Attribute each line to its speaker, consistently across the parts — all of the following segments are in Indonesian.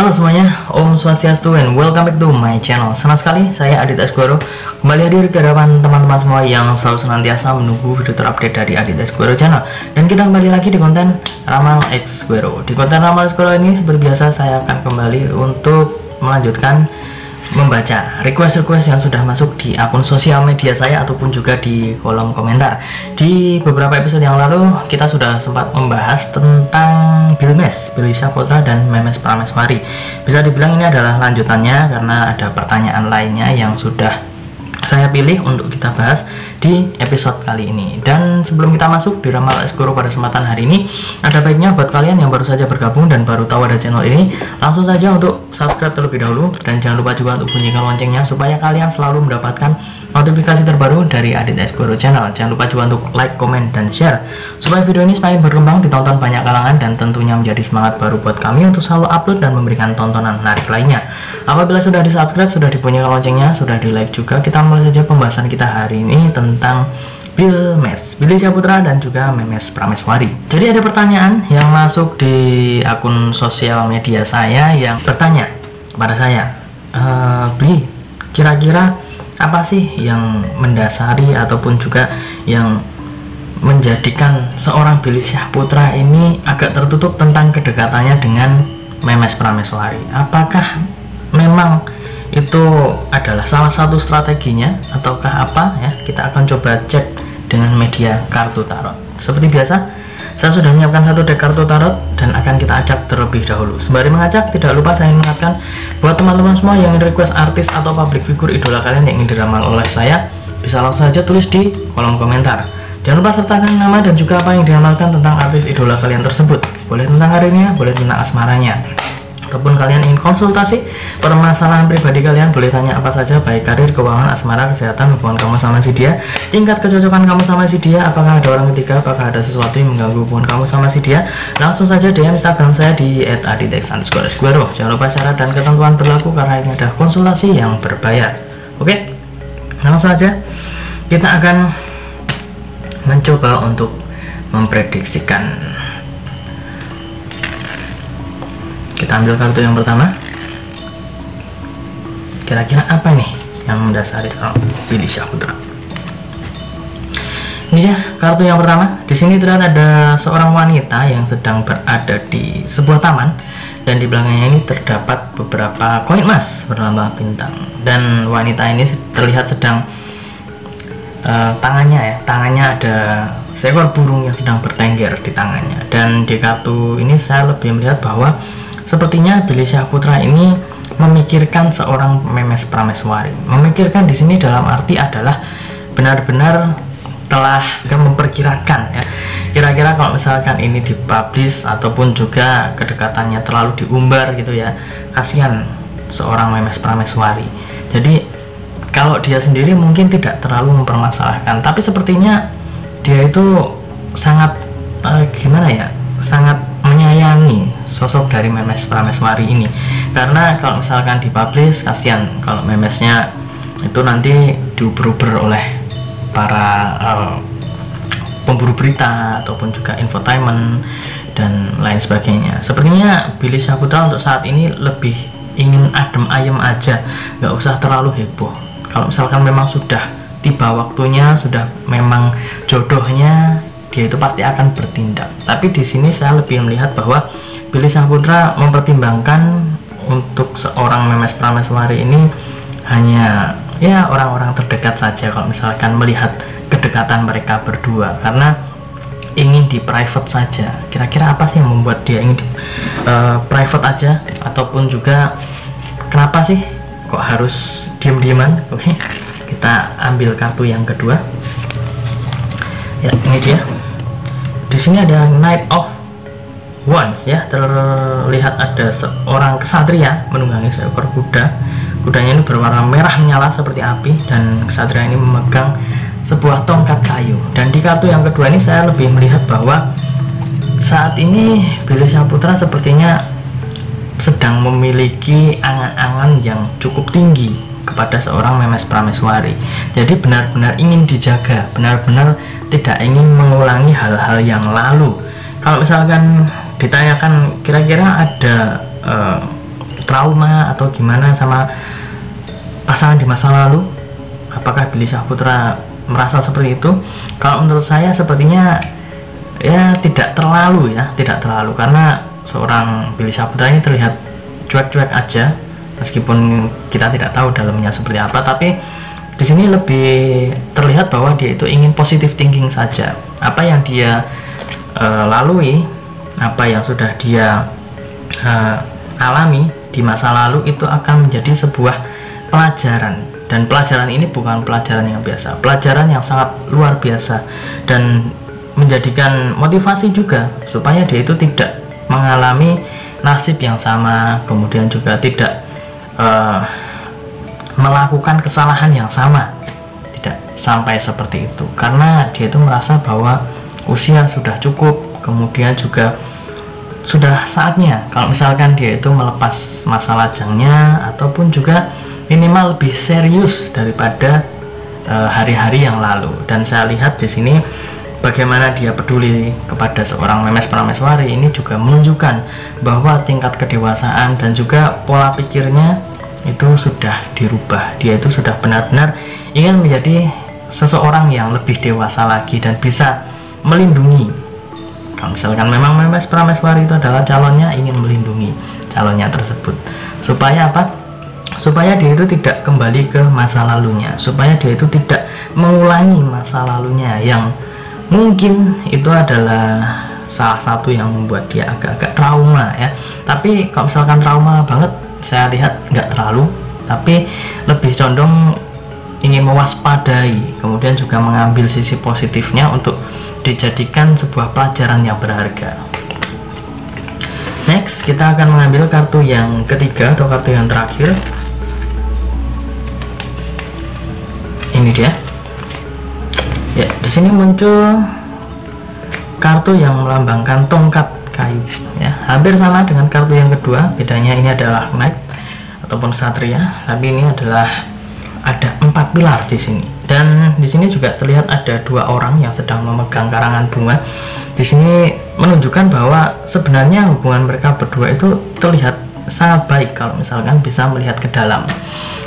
Speaker 1: Halo semuanya, Om Swastiastu and welcome back to my channel. Senang sekali saya Adit Esguero kembali hadir ke hadapan teman-teman semua yang selalu senantiasa menunggu video terupdate dari Adit Esguero channel. Dan kita kembali lagi di konten Ramal Esguero. Di konten Ramal Esguero ini seperti biasa saya akan kembali untuk melanjutkan membaca request-request yang sudah masuk di akun sosial media saya ataupun juga di kolom komentar. Di beberapa episode yang lalu kita sudah sempat membahas tentang Billy Syahputra dan Memes Prameswari. Bisa dibilang ini adalah lanjutannya karena ada pertanyaan lainnya yang sudah saya pilih untuk kita bahas di episode kali ini. Dan sebelum kita masuk di Ramal Esguero pada kesempatan hari ini, ada baiknya buat kalian yang baru saja bergabung dan baru tahu ada channel ini, langsung saja untuk subscribe terlebih dahulu. Dan jangan lupa juga untuk bunyikan loncengnya supaya kalian selalu mendapatkan notifikasi terbaru dari Adit Esguero channel. Jangan lupa juga untuk like, comment, dan share supaya video ini semakin berkembang, ditonton banyak kalangan, dan tentunya menjadi semangat baru buat kami untuk selalu upload dan memberikan tontonan menarik lainnya. Apabila sudah di subscribe, sudah dibunyikan loncengnya, sudah di like juga, kita mulai saja pembahasan kita hari ini tentang Billy Syahputra dan juga Memes Prameswari. Jadi ada pertanyaan yang masuk di akun sosial media saya yang bertanya kepada saya, Bi, kira-kira apa sih yang mendasari ataupun juga yang menjadikan seorang Billy Syahputra ini agak tertutup tentang kedekatannya dengan Memes Prameswari? Apakah memang itu adalah salah satu strateginya ataukah apa ya? Kita akan coba cek dengan media kartu tarot. Seperti biasa, saya sudah menyiapkan satu deck kartu tarot dan akan kita acak terlebih dahulu. Sembari mengacak, tidak lupa saya mengingatkan buat teman-teman semua yang ingin request artis atau public figure idola kalian yang ingin diramal oleh saya, bisa langsung saja tulis di kolom komentar. Jangan lupa sertakan nama dan juga apa yang diramalkan tentang artis idola kalian tersebut. Boleh tentang karirnya, boleh tentang asmaranya, ataupun kalian ingin konsultasi permasalahan pribadi kalian, boleh tanya apa saja, baik karir, keuangan, asmara, kesehatan, hubungan kamu sama si dia, tingkat kecocokan kamu sama si dia, apakah ada orang ketiga, apakah ada sesuatu yang mengganggu hubungan kamu sama si dia, langsung saja DM Instagram saya di @aditex_esguero. Jangan lupa syarat dan ketentuan berlaku karena ini adalah konsultasi yang berbayar. Oke, langsung saja kita akan mencoba untuk memprediksikan. Kita ambil kartu yang pertama. Kira-kira apa nih yang mendasari Billy Syahputra? Ini dia kartu yang pertama. Di sini terlihat ada seorang wanita yang sedang berada di sebuah taman dan di belakangnya ini terdapat beberapa koin emas berlambang bintang. Dan wanita ini terlihat sedang tangannya ada seekor burung yang sedang bertengger di tangannya. Dan di kartu ini saya lebih melihat bahwa sepertinya Billy Syahputra ini memikirkan seorang Memes Prameswari. Memikirkan di sini dalam arti adalah benar-benar telah memperkirakan ya. Kira-kira kalau misalkan ini dipublish ataupun juga kedekatannya terlalu diumbar gitu ya, kasihan seorang Memes Prameswari. Jadi kalau dia sendiri mungkin tidak terlalu mempermasalahkan, tapi sepertinya dia itu sangat gimana ya, sangat menyayangi sosok dari Memes Prameswari ini. Karena kalau misalkan dipublish, kasihan kalau memesnya itu nanti diuber-uber oleh para pemburu berita ataupun juga infotainment dan lain sebagainya. Sepertinya Billy Syahputra untuk saat ini lebih ingin adem ayem aja, nggak usah terlalu heboh. Kalau misalkan memang sudah tiba waktunya, sudah memang jodohnya, dia itu pasti akan bertindak. Tapi di sini saya lebih melihat bahwa Billy Syahputra mempertimbangkan untuk seorang Memes Prameswari ini hanya ya orang-orang terdekat saja kalau misalkan melihat kedekatan mereka berdua, karena ingin di private saja. Kira-kira apa sih yang membuat dia ingin di private aja, ataupun juga kenapa sih kok harus diam-diaman? Oke, kita ambil kartu yang kedua. Ya, ini dia. Di sini ada Knight of Wands ya. Terlihat ada seorang kesatria menunggangi seekor kuda. Kudanya ini berwarna merah menyala seperti api, dan kesatria ini memegang sebuah tongkat kayu. Dan di kartu yang kedua ini saya lebih melihat bahwa saat ini Billy Syahputra sepertinya sedang memiliki angan-angan yang cukup tinggi kepada seorang Memes Prameswari. Jadi benar-benar ingin dijaga, benar-benar tidak ingin mengulangi hal-hal yang lalu. Kalau misalkan ditanyakan kira-kira ada trauma atau gimana sama pasangan di masa lalu? Apakah Billy Syahputra merasa seperti itu? Kalau menurut saya sepertinya ya tidak terlalu, karena seorang Billy Syahputra ini terlihat cuek-cuek aja, meskipun kita tidak tahu dalamnya seperti apa. Tapi di sini lebih terlihat bahwa dia itu ingin positive thinking saja. Apa yang dia lalui, apa yang sudah dia alami di masa lalu itu akan menjadi sebuah pelajaran. Dan pelajaran ini bukan pelajaran yang biasa, pelajaran yang sangat luar biasa, dan menjadikan motivasi juga supaya dia itu tidak mengalami nasib yang sama, kemudian juga tidak melakukan kesalahan yang sama, tidak sampai seperti itu, karena dia itu merasa bahwa usia sudah cukup, kemudian juga sudah saatnya kalau misalkan dia itu melepas masa lajangnya, ataupun juga minimal lebih serius daripada hari-hari yang lalu. Dan saya lihat di sini bagaimana dia peduli kepada seorang Memes Prameswari ini juga menunjukkan bahwa tingkat kedewasaan dan juga pola pikirnya itu sudah dirubah. Dia itu sudah benar-benar ingin menjadi seseorang yang lebih dewasa lagi dan bisa melindungi. Kalau misalkan memang Memes Prameswari itu adalah calonnya, ingin melindungi calonnya tersebut supaya apa? Supaya dia itu tidak kembali ke masa lalunya, supaya dia itu tidak mengulangi masa lalunya yang mungkin itu adalah salah satu yang membuat dia agak-agak trauma ya. Tapi kalau misalkan trauma banget, saya lihat nggak terlalu, tapi lebih condong ingin mewaspadai, kemudian juga mengambil sisi positifnya untuk dijadikan sebuah pelajaran yang berharga. Next, kita akan mengambil kartu yang ketiga atau kartu yang terakhir. Ini dia. Ya, di sini muncul kartu yang melambangkan tongkat kayu ya, hampir sama dengan kartu yang kedua, bedanya ini adalah knight ataupun satria, tapi ini adalah ada 4 pilar di sini. Dan di sini juga terlihat ada 2 orang yang sedang memegang karangan bunga. Di sini menunjukkan bahwa sebenarnya hubungan mereka berdua itu terlihat sangat baik kalau misalkan bisa melihat ke dalam.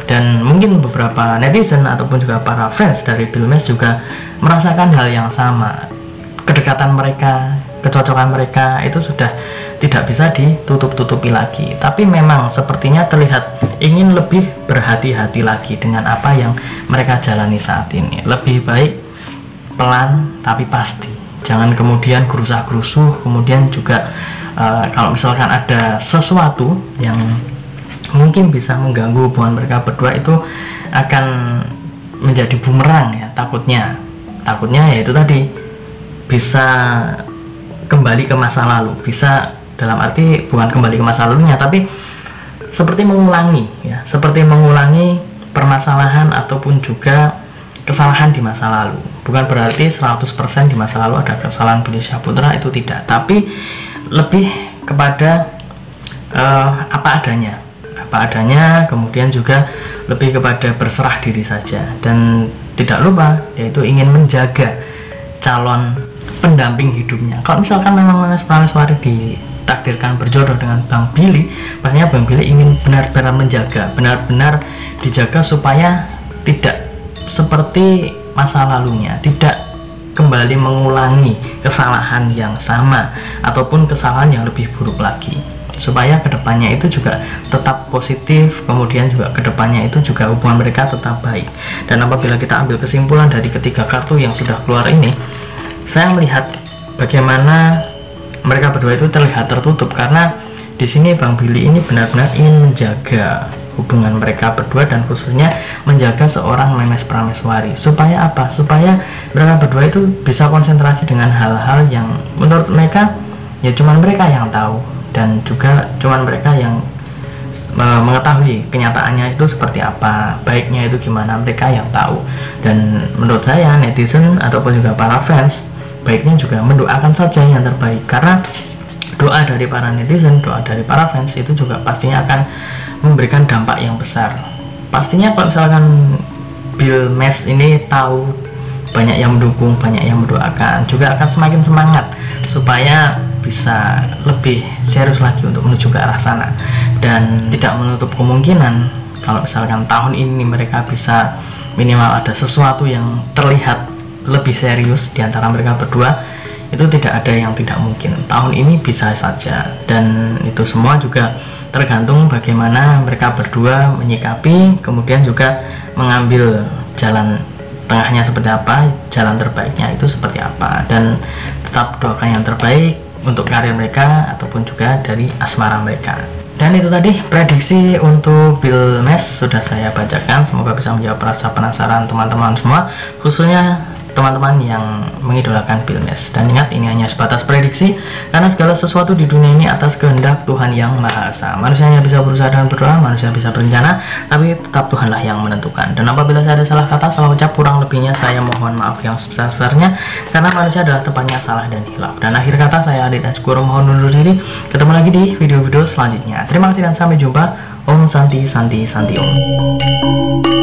Speaker 1: Dan mungkin beberapa netizen ataupun juga para fans dari Bilmes juga merasakan hal yang sama. Kedekatan mereka, kecocokan mereka itu sudah tidak bisa ditutup-tutupi lagi. Tapi memang sepertinya terlihat ingin lebih berhati-hati lagi dengan apa yang mereka jalani saat ini. Lebih baik pelan tapi pasti. Jangan kemudian gerusah-gerusuh, kemudian juga kalau misalkan ada sesuatu yang mungkin bisa mengganggu hubungan mereka berdua, itu akan menjadi bumerang ya. Takutnya yaitu tadi bisa kembali ke masa lalu, bisa dalam arti bukan kembali ke masa lalunya, tapi seperti mengulangi ya, seperti mengulangi permasalahan ataupun juga kesalahan di masa lalu. Bukan berarti 100% di masa lalu ada kesalahan Billy Syahputra, itu tidak, tapi lebih kepada apa adanya, kemudian juga lebih kepada berserah diri saja. Dan tidak lupa yaitu ingin menjaga calon pendamping hidupnya. Kalau misalkan memang Memes Prameswari ditakdirkan berjodoh dengan Bang Billy, makanya Bang Billy ingin benar-benar menjaga, benar-benar dijaga supaya tidak seperti masa lalunya, tidak kembali mengulangi kesalahan yang sama ataupun kesalahan yang lebih buruk lagi, supaya kedepannya itu juga tetap positif, kemudian juga kedepannya itu juga hubungan mereka tetap baik. Dan apabila kita ambil kesimpulan dari ketiga kartu yang sudah keluar ini, saya melihat bagaimana mereka berdua itu terlihat tertutup, karena di sini Bang Billy ini benar-benar ingin menjaga hubungan mereka berdua, dan khususnya menjaga seorang Memes Prameswari. Supaya apa? Supaya mereka berdua itu bisa konsentrasi dengan hal-hal yang menurut mereka ya cuman mereka yang tahu, dan juga cuman mereka yang mengetahui kenyataannya itu seperti apa, baiknya itu gimana, mereka yang tahu. Dan menurut saya netizen ataupun juga para fans baiknya juga mendoakan saja yang terbaik, karena doa dari para netizen, doa dari para fans itu juga pastinya akan memberikan dampak yang besar. Pastinya kalau misalkan Bilmes ini tahu banyak yang mendukung, banyak yang mendoakan, juga akan semakin semangat supaya bisa lebih serius lagi untuk menuju ke arah sana. Dan tidak menutup kemungkinan kalau misalkan tahun ini mereka bisa minimal ada sesuatu yang terlihat lebih serius di antara mereka berdua, itu tidak ada yang tidak mungkin. Tahun ini bisa saja, dan itu semua juga tergantung bagaimana mereka berdua menyikapi, kemudian juga mengambil jalan tengahnya seperti apa, jalan terbaiknya itu seperti apa. Dan tetap doakan yang terbaik untuk karir mereka ataupun juga dari asmara mereka. Dan itu tadi prediksi untuk Billmesh sudah saya bacakan. Semoga bisa menjawab rasa penasaran teman-teman semua, khususnya teman-teman yang mengidolakan Billmesh. Dan ingat, ini hanya sebatas prediksi, karena segala sesuatu di dunia ini atas kehendak Tuhan yang Maha Esa. Manusia hanya bisa berusaha dengan berdoa, manusia bisa berencana, tapi tetap Tuhanlah yang menentukan. Dan apabila saya ada salah kata, salah ucap, kurang lebihnya saya mohon maaf yang sebesar-besarnya, karena manusia adalah tempatnya salah dan hilaf. Dan akhir kata, saya Adit Asgoro mohon undur diri. Ketemu lagi di video-video selanjutnya. Terima kasih dan sampai jumpa. Om Santi Santi Santi Om.